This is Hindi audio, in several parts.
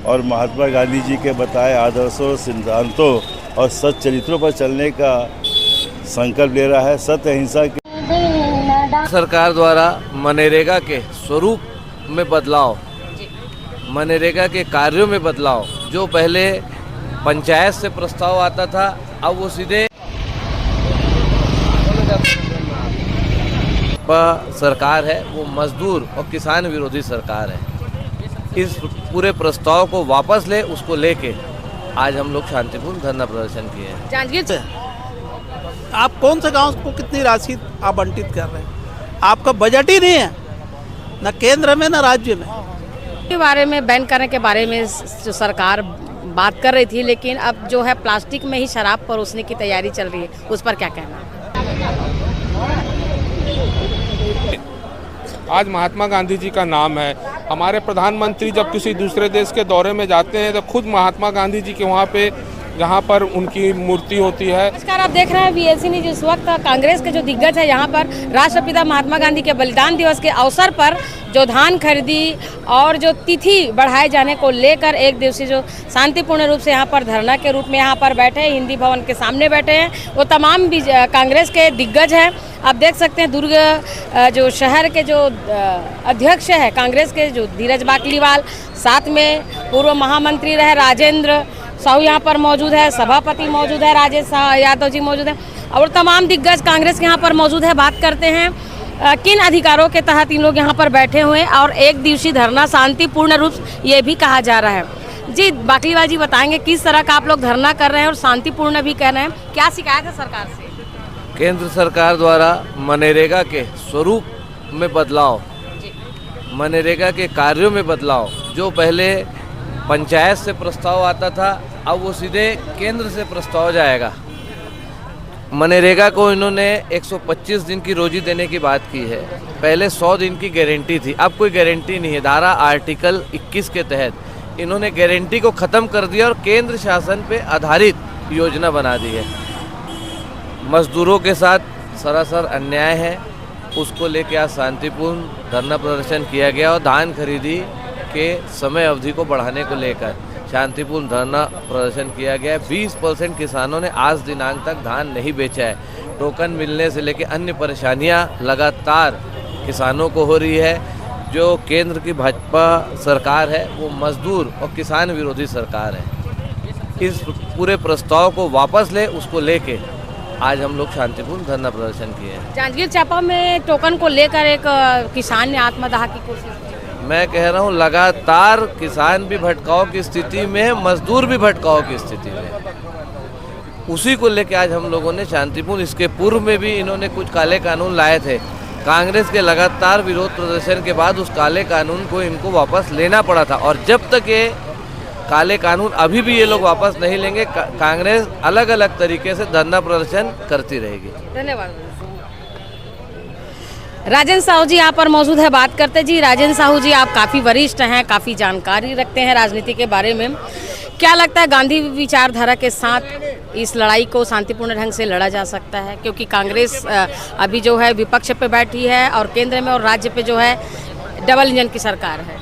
और महात्मा गांधी जी के बताए आदर्शों, सिद्धांतों और सच्च चरित्रों पर चलने का संकल्प ले रहा है। सत्य अहिंसा की सरकार द्वारा मनरेगा के स्वरूप में बदलाव, मनरेगा के कार्यों में बदलाव, जो पहले पंचायत से प्रस्ताव आता था अब वो सीधे सरकार है, वो मजदूर और किसान विरोधी सरकार है। इस पूरे प्रस्ताव को वापस ले, उसको लेके आज हम लोग शांतिपूर्ण धरना प्रदर्शन किए हैं। जांजगीर से आप कौन से गांव को कितनी राशि आवंटित कर रहे हैं? आपका बजट ही नहीं है, न केंद्र में न राज्य में। के बारे में बैन करने के बारे में जो सरकार बात कर रही थी, लेकिन अब जो है प्लास्टिक में ही शराब परोसने की तैयारी चल रही है, उस पर क्या कहना? आज महात्मा गांधी जी का नाम है। हमारे प्रधानमंत्री जब किसी दूसरे देश के दौरे में जाते हैं तो खुद महात्मा गांधी जी के वहाँ पे, जहाँ पर उनकी मूर्ति होती है। नमस्कार, आप देख रहे हैं बीएलसी न्यूज़। इस वक्त कांग्रेस के जो दिग्गज है यहाँ पर राष्ट्रपिता महात्मा गांधी के बलिदान दिवस के अवसर पर जो धान खरीदी और जो तिथि बढ़ाए जाने को लेकर एक दिवसीय जो शांतिपूर्ण रूप से यहाँ पर धरना के रूप में यहाँ पर बैठे हैं, हिंदी भवन के सामने बैठे हैं, वो तमाम भी कांग्रेस के दिग्गज हैं। आप देख सकते हैं दुर्ग जो शहर के जो अध्यक्ष है कांग्रेस के, जो धीरज बाकलीवाल, साथ में पूर्व महामंत्री रहे राजेंद्र साहू यहाँ पर मौजूद है, सभापति मौजूद है राजेश यादव जी मौजूद है, और तमाम दिग्गज कांग्रेस के यहाँ पर मौजूद है। बात करते हैं किन अधिकारों के तहत इन लोग यहाँ पर बैठे हुए हैं, और एक दिवसीय धरना शांतिपूर्ण रूप ये भी कहा जा रहा है। जी बाकलीवाल जी बताएंगे किस तरह का आप लोग धरना कर रहे हैं और शांतिपूर्ण भी कर रहे हैं, क्या शिकायत है सरकार से? केंद्र सरकार द्वारा मनरेगा के स्वरूप में बदलाव, मनरेगा के कार्यों में बदलाव, जो पहले पंचायत से प्रस्ताव आता था अब वो सीधे केंद्र से प्रस्ताव जाएगा। मनरेगा को इन्होंने 125 दिन की रोजी देने की बात की है, पहले 100 दिन की गारंटी थी, अब कोई गारंटी नहीं है। धारा आर्टिकल 21 के तहत इन्होंने गारंटी को ख़त्म कर दिया और केंद्र शासन पे आधारित योजना बना दी है। मजदूरों के साथ सरासर अन्याय है, उसको लेकर आज शांतिपूर्ण धरना प्रदर्शन किया गया और धान खरीदी के समय अवधि को बढ़ाने को लेकर शांतिपूर्ण धरना प्रदर्शन किया गया है। 20% किसानों ने आज दिनांक तक धान नहीं बेचा है। टोकन मिलने से लेकर अन्य परेशानियां लगातार किसानों को हो रही है। जो केंद्र की भाजपा सरकार है वो मजदूर और किसान विरोधी सरकार है। इस पूरे प्रस्ताव को वापस ले, उसको लेके आज हम लोग शांतिपूर्ण धरना प्रदर्शन किए हैं। जांजगीर चांपा में टोकन को लेकर एक किसान ने आत्मदाह की कोशिश की। मैं कह रहा हूँ लगातार किसान भी भटकाव की स्थिति में है, मजदूर भी भटकाव की स्थिति में है। उसी को लेकर आज हम लोगों ने शांतिपूर्ण, इसके पूर्व में भी इन्होंने कुछ काले कानून लाए थे। कांग्रेस के लगातार विरोध प्रदर्शन के बाद उस काले कानून को इनको वापस लेना पड़ा था, और जब तक ये काले कानून अभी भी ये लोग वापस नहीं लेंगे, कांग्रेस अलग अलग तरीके से धरना प्रदर्शन करती रहेगी। धन्यवाद। राजेंद्र साहू जी यहाँ पर मौजूद है, बात करते जी। राजेंद्र साहू जी, आप काफ़ी वरिष्ठ हैं, काफ़ी जानकारी रखते हैं राजनीति के बारे में, क्या लगता है गांधी विचारधारा के साथ इस लड़ाई को शांतिपूर्ण ढंग से लड़ा जा सकता है? क्योंकि कांग्रेस अभी जो है विपक्ष पे बैठी है और केंद्र में और राज्य पे जो है डबल इंजन की सरकार है।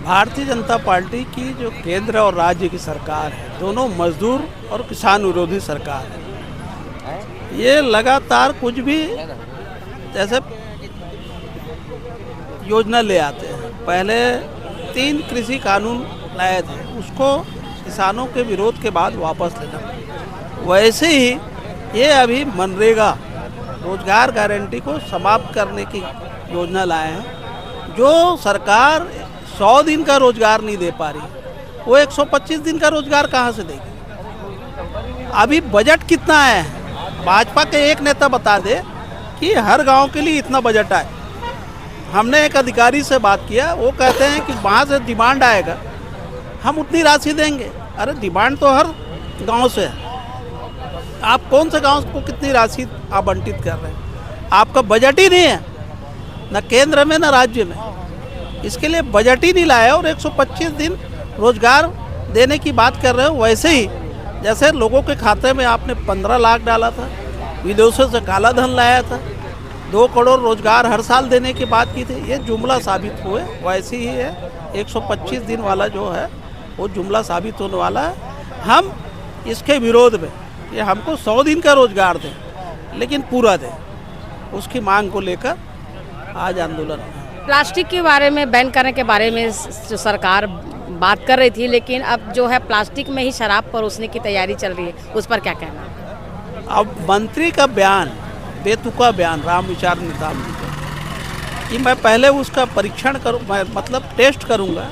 भारतीय जनता पार्टी की जो केंद्र और राज्य की सरकार है, दोनों मजदूर और किसान विरोधी सरकार है। ये लगातार कुछ भी जैसे योजना ले आते हैं। पहले 3 कृषि कानून लाए थे, उसको किसानों के विरोध के बाद वापस लेना। वैसे ही ये अभी मनरेगा रोजगार गारंटी को समाप्त करने की योजना लाए हैं। जो सरकार 100 दिन का रोजगार नहीं दे पा रही, वो 125 दिन का रोजगार कहाँ से देगी? अभी बजट कितना है? भाजपा के एक नेता बता दे कि हर गांव के लिए इतना बजट आए। हमने एक अधिकारी से बात किया, वो कहते हैं कि वहाँ से डिमांड आएगा, हम उतनी राशि देंगे। अरे डिमांड तो हर गांव से है, आप कौन से गांव को कितनी राशि आवंटित कर रहे हैं? आपका बजट ही नहीं है, न केंद्र में न राज्य में। इसके लिए बजट ही नहीं लाया और 125 दिन रोजगार देने की बात कर रहे हो। वैसे ही जैसे लोगों के खाते में आपने 15 लाख डाला था, विदेशों से काला धन लाया था, 2 करोड़ रोजगार हर साल देने की बात की थी, ये जुमला साबित हुए। वैसे ही है 125 दिन वाला जो है वो जुमला साबित होने वाला है। हम इसके विरोध में, ये हमको 100 दिन का रोजगार दें लेकिन पूरा दें, उसकी मांग को लेकर आज आंदोलन। प्लास्टिक के बारे में बैन करने के बारे में जो सरकार बात कर रही थी, लेकिन अब जो है प्लास्टिक में ही शराब परोसने की तैयारी चल रही है, उस पर क्या कहना है? अब मंत्री का बयान, बेतुका बयान राम विचार निताम जी का, कि मैं पहले उसका परीक्षण करूँ, मैं मतलब टेस्ट करूँगा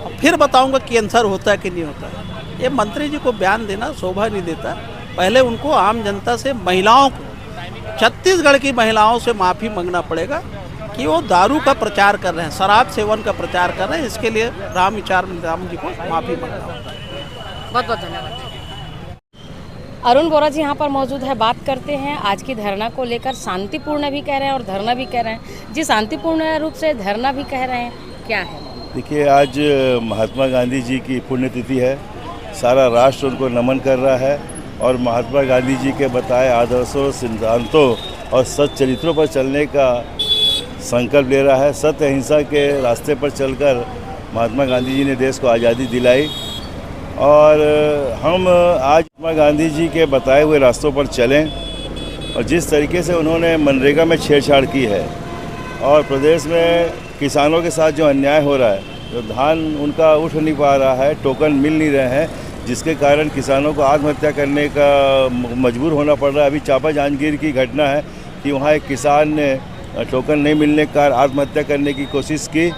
और फिर बताऊँगा कि आंसर होता है कि नहीं होता है। ये मंत्री जी को बयान देना शोभा नहीं देता। पहले उनको आम जनता से, महिलाओं को, छत्तीसगढ़ की महिलाओं से माफ़ी मांगना पड़ेगा कि वो दारू का प्रचार कर रहे हैं, शराब सेवन का प्रचार कर रहे हैं। इसके लिए राम विचार निताम जी को माफ़ी मांगना होगा। बहुत बहुत धन्यवाद। अरुण बोरा जी यहाँ पर मौजूद है, बात करते हैं आज की धरना को लेकर। शांतिपूर्ण भी कह रहे हैं और धरना भी कह रहे हैं। जी, शांतिपूर्ण रूप से धरना भी कह रहे हैं, क्या है? देखिए, आज महात्मा गांधी जी की पुण्यतिथि है। सारा राष्ट्र उनको नमन कर रहा है और महात्मा गांधी जी के बताए आदर्शों, सिद्धांतों और सच्च चरित्रों पर चलने का संकल्प ले रहा है। सत्य अहिंसा के रास्ते पर चलकर महात्मा गांधी जी ने देश को आज़ादी दिलाई और हम आज महात्मा गांधी जी के बताए हुए रास्तों पर चलें। और जिस तरीके से उन्होंने मनरेगा में छेड़छाड़ की है और प्रदेश में किसानों के साथ जो अन्याय हो रहा है, जो धान उनका उठ नहीं पा रहा है, टोकन मिल नहीं रहे हैं, जिसके कारण किसानों को आत्महत्या करने का मजबूर होना पड़ रहा है। अभी चांपा जांजगीर की घटना है कि वहाँ एक किसान ने टोकन नहीं मिलने के कारण आत्महत्या करने की कोशिश की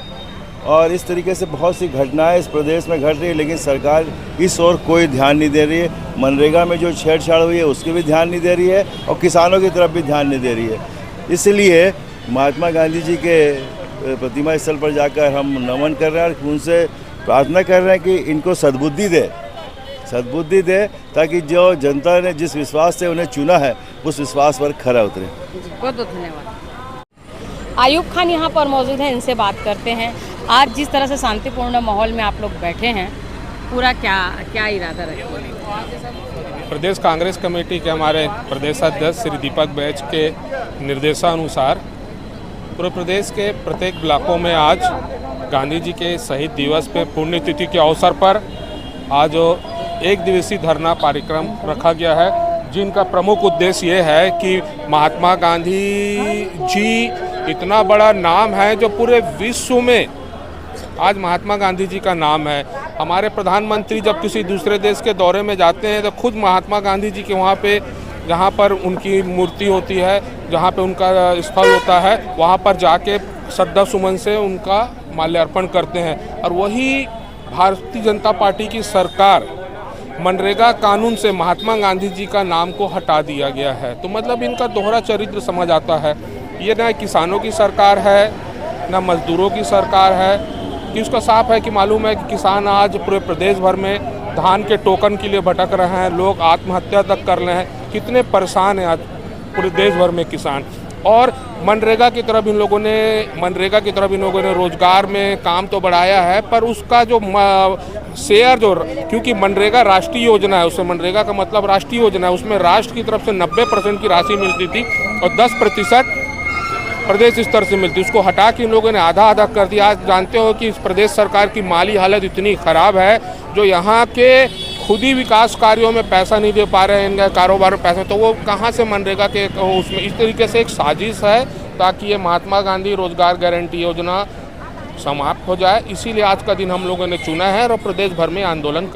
और इस तरीके से बहुत सी घटनाएं इस प्रदेश में घट रही है, लेकिन सरकार इस ओर कोई ध्यान नहीं दे रही है। मनरेगा में जो छेड़छाड़ हुई है उसकी भी ध्यान नहीं दे रही है और किसानों की तरफ भी ध्यान नहीं दे रही है। इसलिए महात्मा गांधी जी के प्रतिमा स्थल पर जाकर हम नमन कर रहे हैं और उनसे प्रार्थना कर रहे हैं कि इनको सद्बुद्धि दे ताकि जो जनता ने जिस विश्वास से उन्हें चुना है उस विश्वास पर खरा उतरे। बहुत बहुत धन्यवाद। आयुब खान यहाँ पर मौजूद हैं, इनसे बात करते हैं। आज जिस तरह से शांतिपूर्ण माहौल में आप लोग बैठे हैं, पूरा क्या इरादा रखते हैं? प्रदेश कांग्रेस कमेटी के हमारे प्रदेश अध्यक्ष श्री दीपक बैच के निर्देशानुसार पूरे प्रदेश के प्रत्येक ब्लॉकों में आज गांधी जी के शहीद दिवस पे पुण्यतिथि के अवसर पर आज एक दिवसीय धरना कार्यक्रम रखा गया है, जिनका प्रमुख उद्देश्य ये है कि महात्मा गांधी जी इतना बड़ा नाम है जो पूरे विश्व में आज महात्मा गांधी जी का नाम है। हमारे प्रधानमंत्री जब किसी दूसरे देश के दौरे में जाते हैं तो खुद महात्मा गांधी जी के वहाँ पे, जहाँ पर उनकी मूर्ति होती है, जहाँ पे उनका स्थल होता है, वहाँ पर जाके श्रद्धा सुमन से उनका माल्यार्पण करते हैं। और वही भारतीय जनता पार्टी की सरकार मनरेगा कानून से महात्मा गांधी जी का नाम को हटा दिया गया है। तो मतलब इनका दोहरा चरित्र समझ आता है। ये ना किसानों की सरकार है ना मजदूरों की सरकार है, कि उसका साफ है कि मालूम है कि किसान आज पूरे प्रदेश भर में धान के टोकन के लिए भटक रहे हैं, लोग आत्महत्या तक कर रहे हैं, कितने परेशान हैं आज पूरे देश भर में किसान। और मनरेगा की तरफ इन लोगों ने रोजगार में काम तो बढ़ाया है, पर उसका जो शेयर क्योंकि मनरेगा राष्ट्रीय योजना है, उसमें मनरेगा का मतलब राष्ट्रीय योजना है, उसमें राष्ट्र की तरफ से 90% की राशि मिलती थी और 10% प्रदेश स्तर से मिलती, उसको हटा के इन लोगों ने आधा आधा कर दिया। आज जानते हो कि इस प्रदेश सरकार की माली हालत इतनी ख़राब है, जो यहाँ के खुद ही विकास कार्यों में पैसा नहीं दे पा रहे हैं, इनका कारोबार में पैसा, तो वो कहाँ से मनरेगा के उसमें इस तरीके से एक साजिश है ताकि ये महात्मा गांधी रोजगार गारंटी योजना समाप्त हो जाए। इसीलिए आज का दिन हम लोगों ने चुना है और प्रदेश भर में आंदोलन कर